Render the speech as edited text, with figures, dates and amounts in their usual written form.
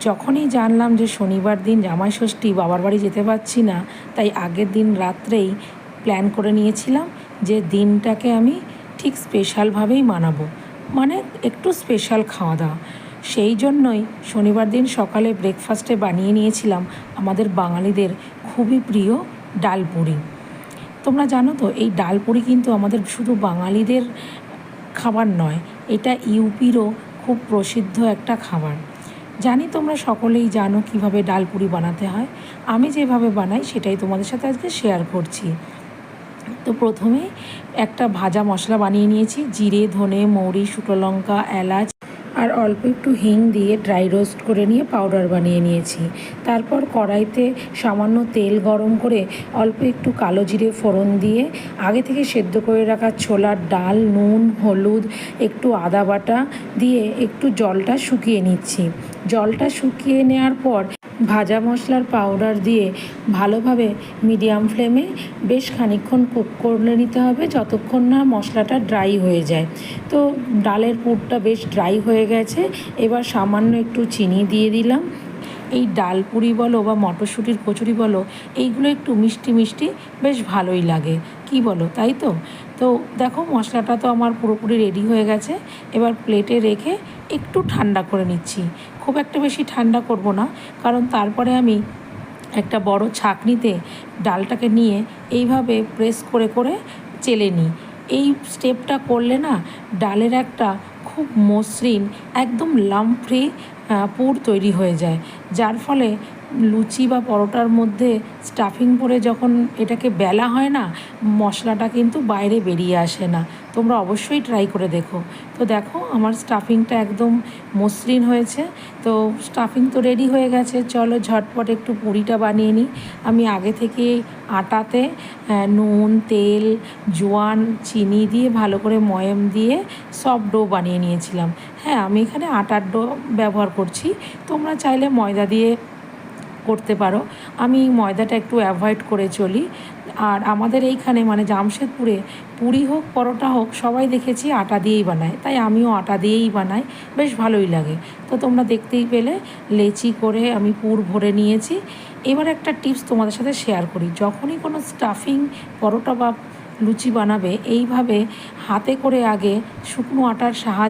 যখনই জানলাম যে শনিবার দিন জামাই ষষ্ঠী, বাবার বাড়ি যেতে পারছি না, তাই আগের দিন রাত্রেই প্ল্যান করে নিয়েছিলাম যে দিনটাকে আমি ঠিক স্পেশালভাবেই মানাবো, মানে একটু স্পেশাল খাওয়া দাওয়া। সেই জন্যই শনিবার দিন সকালে ব্রেকফাস্টে বানিয়ে নিয়েছিলাম আমাদের বাঙালিদের খুবই প্রিয় ডালপুরি। তোমরা জানো তো এই ডালপুরি কিন্তু আমাদের শুধু বাঙালিদের খাবার নয়, এটা ইউপিরও খুব প্রসিদ্ধ একটা খাবার। জানি তোমরা সকলেই জানো কিভাবে ডালপুরি বানাতে হয়। আমি যেভাবে বানাই সেটাই তোমাদের সাথে আজকে শেয়ার করছি। তো প্রথমে একটা ভাজা মশলা বানিয়ে নিয়েছি, জিরে, ধনে, মৌরি, শুকনো লঙ্কা, এলাচ আর অল্প একটু হিং দিয়ে ড্রাই রোস্ট করে নিয়ে পাউডার বানিয়ে নিয়েছি। তারপর কড়াইতে সামান্য তেল গরম করে অল্প একটু কালো জিরে ফোড়ন দিয়ে আগে থেকে সেদ্ধ করে রাখা ছোলার ডাল, নুন, হলুদ, একটু আদা বাটা দিয়ে একটু জলটা শুকিয়ে নিচ্ছি। জলটা শুকিয়ে নেওয়ার পর ভাজা মশলার পাউডার দিয়ে ভালোভাবে মিডিয়াম ফ্লেমে বেশ খানিকক্ষণ কুক করে নিতে হবে, যতক্ষণ না মশলাটা ড্রাই হয়ে যায়। তো ডালের পুরটা বেশ ড্রাই হয়ে গেছে, এবার সামান্য একটু চিনি দিয়ে দিলাম। এই ডালপুরি বলো বা মটরশুঁটির কচুরি বলো, এইগুলো একটু মিষ্টি মিষ্টি বেশ ভালোই লাগে, কি বলো, তাই তো? তো দেখো মশলাটা তো আমার পুরোপুরি রেডি হয়ে গেছে। এবার প্লেটে রেখে একটু ঠান্ডা করে নিচ্ছি, খুব একটা বেশি ঠান্ডা করব না, কারণ তারপরে আমি একটা বড় ছাঁকনিতে ডালটাকে নিয়ে এইভাবে প্রেস করে করে চেলে নিই। এই স্টেপটা করলে না ডালের একটা খুব মসৃণ, একদম লাম্প ফ্রি পুর তৈরি হয়ে যায়, যার ফলে লুচি বা পরোটার মধ্যে স্টাফিং করে যখন এটাকে বেলা হয় না, মশলাটা কিন্তু বাইরে বেরিয়ে আসে না। তোমরা অবশ্যই ট্রাই করে দেখো। তো দেখো আমার স্টাফিংটা একদম মসৃণ হয়েছে। তো স্টাফিং তো রেডি হয়ে গেছে, চলো ঝটপট একটু পুরিটা বানিয়ে নিই। আমি আগে থেকে আটাতে নুন, তেল, জোয়ান, চিনি দিয়ে ভালো করে ময়াম দিয়ে সফট ডো বানিয়ে নিয়েছিলাম। হ্যাঁ, আমি এখানে আটার ডো ব্যবহার করছি, তোমরা চাইলে ময়দা দিয়ে করতে পারো। আমি ময়দাটা একটু অ্যাভয়েড করে চলি। আর আমাদের এইখানে মানে জামশেদপুরে পুরি হোক পরোটা হোক সবাই দেখেছি আটা দিয়েই বানায়, তাই আমিও আটা দিয়েই বানাই, বেশ ভালোই লাগে। তো তোমরা দেখতেই পেলে লেচি করে আমি পুর ভরে নিয়েছি। এবার একটা টিপস তোমাদের সাথে শেয়ার করি, যখনই কোনো স্টাফিং পরোটা বা লুচি বানাবে এইভাবে হাতে করে আগে শুকনো আটার সাহায্যে